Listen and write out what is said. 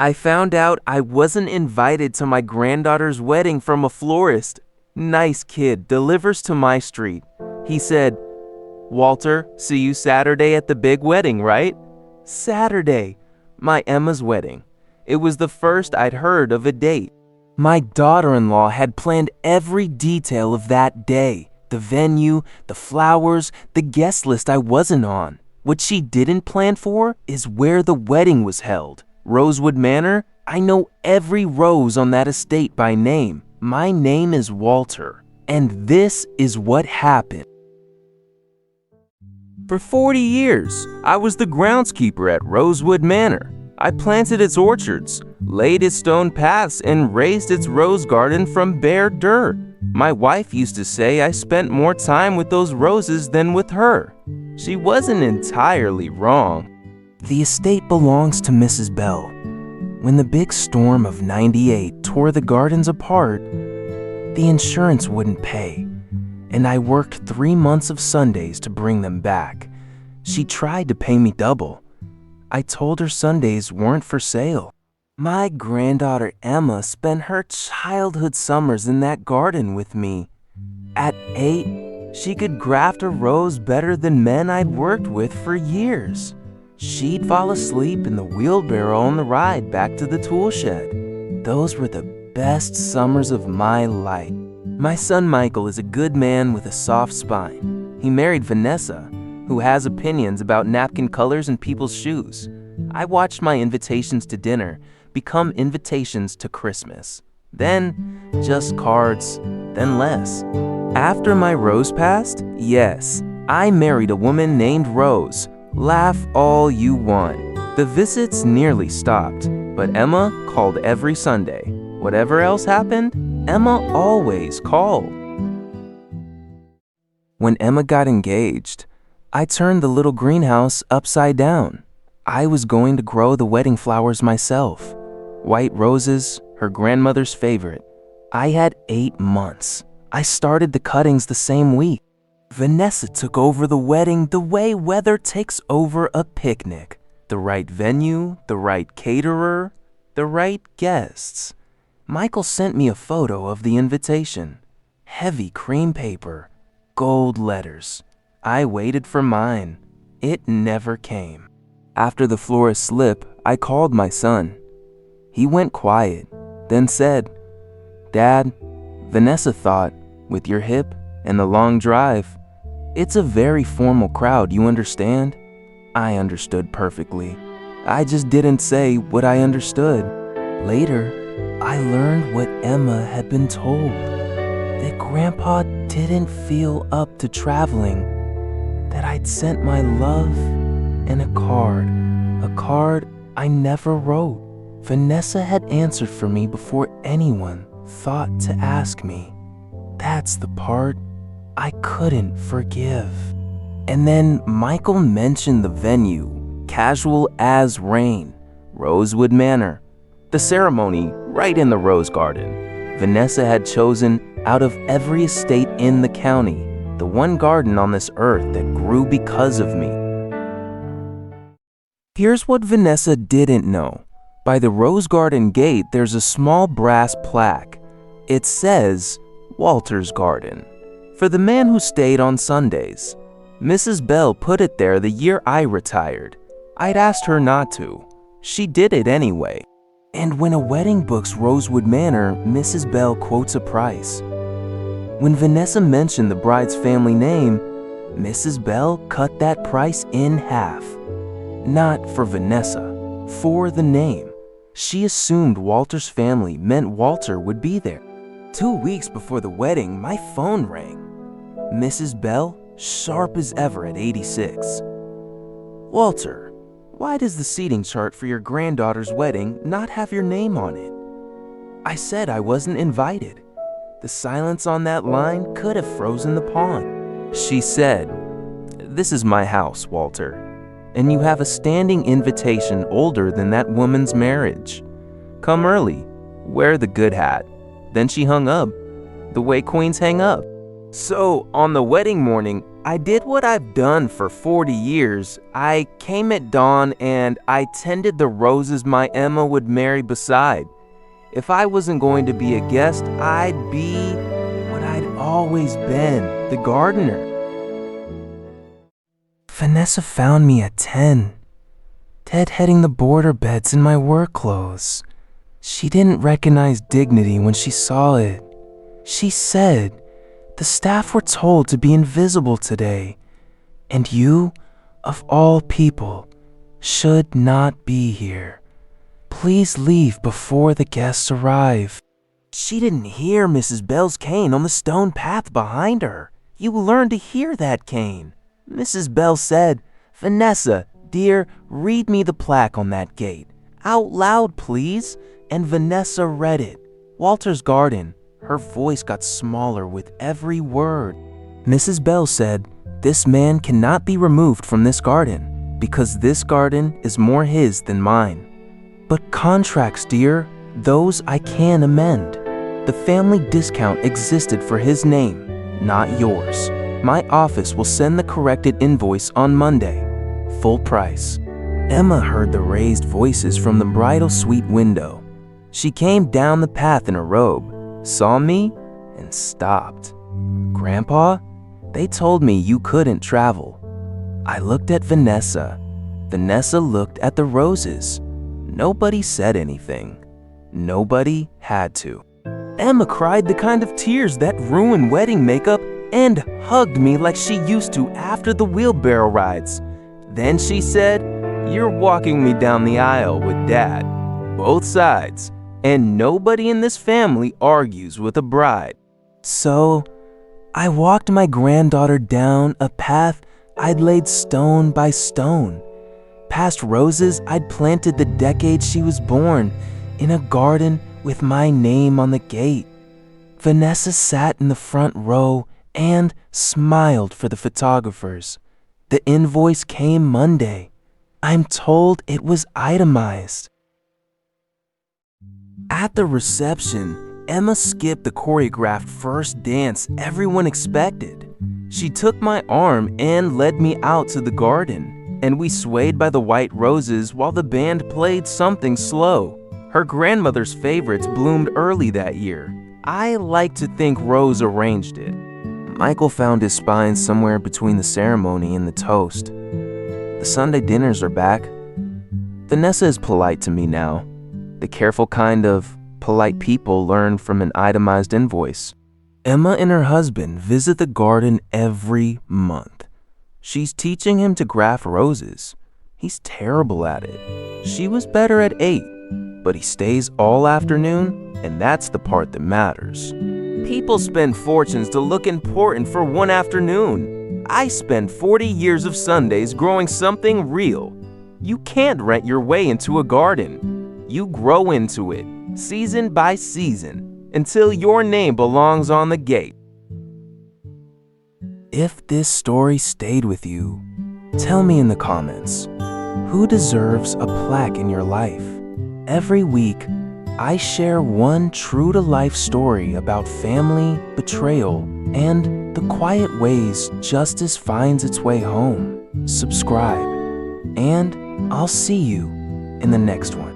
I found out I wasn't invited to my granddaughter's wedding from a florist. Nice kid, delivers to my street. He said, "Walter, see you Saturday at the big wedding, right?" Saturday, my Emma's wedding. It was the first I'd heard of a date. My daughter-in-law had planned every detail of that day. The venue, the flowers, the guest list I wasn't on. What she didn't plan for is where the wedding was held. Rosewood Manor, I know every rose on that estate by name. My name is Walter, and this is what happened. For 40 years, I was the groundskeeper at Rosewood Manor. I planted its orchards, laid its stone paths, and raised its rose garden from bare dirt. My wife used to say I spent more time with those roses than with her. She wasn't entirely wrong. The estate belongs to Mrs. Bell. When the big storm of '98 tore the gardens apart, the insurance wouldn't pay, and I worked 3 months of Sundays to bring them back. She tried to pay me double. I told her Sundays weren't for sale. My granddaughter Emma spent her childhood summers in that garden with me. At 8, she could graft a rose better than men I'd worked with for years. She'd fall asleep in the wheelbarrow on the ride back to the tool shed. Those were the best summers of my life. My son Michael is a good man with a soft spine. He married Vanessa, who has opinions about napkin colors and people's shoes. I watched my invitations to dinner become invitations to Christmas. Then, just cards, then less. After my Rose passed, yes, I married a woman named Rose. Laugh all you want. The visits nearly stopped, but Emma called every Sunday. Whatever else happened, Emma always called. When Emma got engaged, I turned the little greenhouse upside down. I was going to grow the wedding flowers myself. White roses, her grandmother's favorite. I had 8 months. I started the cuttings the same week. Vanessa took over the wedding the way weather takes over a picnic. The right venue, the right caterer, the right guests. Michael sent me a photo of the invitation. Heavy cream paper, gold letters. I waited for mine. It never came. After the florist slip, I called my son. He went quiet, then said, "Dad, Vanessa thought, with your hip and the long drive, it's a very formal crowd, you understand?" I understood perfectly. I just didn't say what I understood. Later, I learned what Emma had been told, that Grandpa didn't feel up to traveling, that I'd sent my love and a card I never wrote. Vanessa had answered for me before anyone thought to ask me. That's the part I couldn't forgive. And then Michael mentioned the venue, casual as rain, Rosewood Manor. The ceremony right in the rose garden. Vanessa had chosen out of every estate in the county, the one garden on this earth that grew because of me. Here's what Vanessa didn't know. By the rose garden gate, there's a small brass plaque. It says, Walter's Garden. For the man who stayed on Sundays. Mrs. Bell put it there the year I retired. I'd asked her not to. She did it anyway. And when a wedding books Rosewood Manor, Mrs. Bell quotes a price. When Vanessa mentioned the bride's family name, Mrs. Bell cut that price in half. Not for Vanessa, for the name. She assumed Walter's family meant Walter would be there. 2 weeks before the wedding, my phone rang. Mrs. Bell, sharp as ever at 86. "Walter, why does the seating chart for your granddaughter's wedding not have your name on it?" I said I wasn't invited. The silence on that line could have frozen the pond. She said, "This is my house, Walter, and you have a standing invitation older than that woman's marriage. Come early, wear the good hat." Then she hung up, the way queens hang up. So, on the wedding morning, I did what I've done for 40 years. I came at dawn and I tended the roses my Emma would marry beside. If I wasn't going to be a guest, I'd be what I'd always been, the gardener. Vanessa found me at 10, deadheading the border beds in my work clothes. She didn't recognize dignity when she saw it. She said, "The staff were told to be invisible today, and you, of all people, should not be here. Please leave before the guests arrive." She didn't hear Mrs. Bell's cane on the stone path behind her. You learn to hear that cane. Mrs. Bell said, "Vanessa, dear, read me the plaque on that gate. Out loud, please." And Vanessa read it. Walter's garden. Her voice got smaller with every word. Mrs. Bell said, "This man cannot be removed from this garden, because this garden is more his than mine. But contracts, dear, those I can amend. The family discount existed for his name, not yours. My office will send the corrected invoice on Monday. Full price." Emma heard the raised voices from the bridal suite window. She came down the path in a robe, saw me, and stopped. "Grandpa, they told me you couldn't travel." I looked at Vanessa. Vanessa looked at the roses. Nobody said anything. Nobody had to. Emma cried the kind of tears that ruin wedding makeup and hugged me like she used to after the wheelbarrow rides. Then she said, "You're walking me down the aisle with Dad, both sides, and nobody in this family argues with a bride." So I walked my granddaughter down a path I'd laid stone by stone, past roses I'd planted the decade she was born, in a garden with my name on the gate. Vanessa sat in the front row and smiled for the photographers. The invoice came Monday. I'm told it was itemized. At the reception, Emma skipped the choreographed first dance everyone expected. She took my arm and led me out to the garden, and we swayed by the white roses while the band played something slow. Her grandmother's favorites bloomed early that year. I like to think Rose arranged it. Michael found his spine somewhere between the ceremony and the toast. The Sunday dinners are back. Vanessa is polite to me now. The careful kind of polite people learn from an itemized invoice. Emma and her husband visit the garden every month. She's teaching him to graft roses. He's terrible at it. She was better at 8, but he stays all afternoon, and that's the part that matters. People spend fortunes to look important for one afternoon. I spent 40 years of Sundays growing something real. You can't rent your way into a garden. You grow into it, season by season, until your name belongs on the gate. If this story stayed with you, tell me in the comments, who deserves a plaque in your life? Every week, I share one true-to-life story about family, betrayal, and the quiet ways justice finds its way home. Subscribe, and I'll see you in the next one.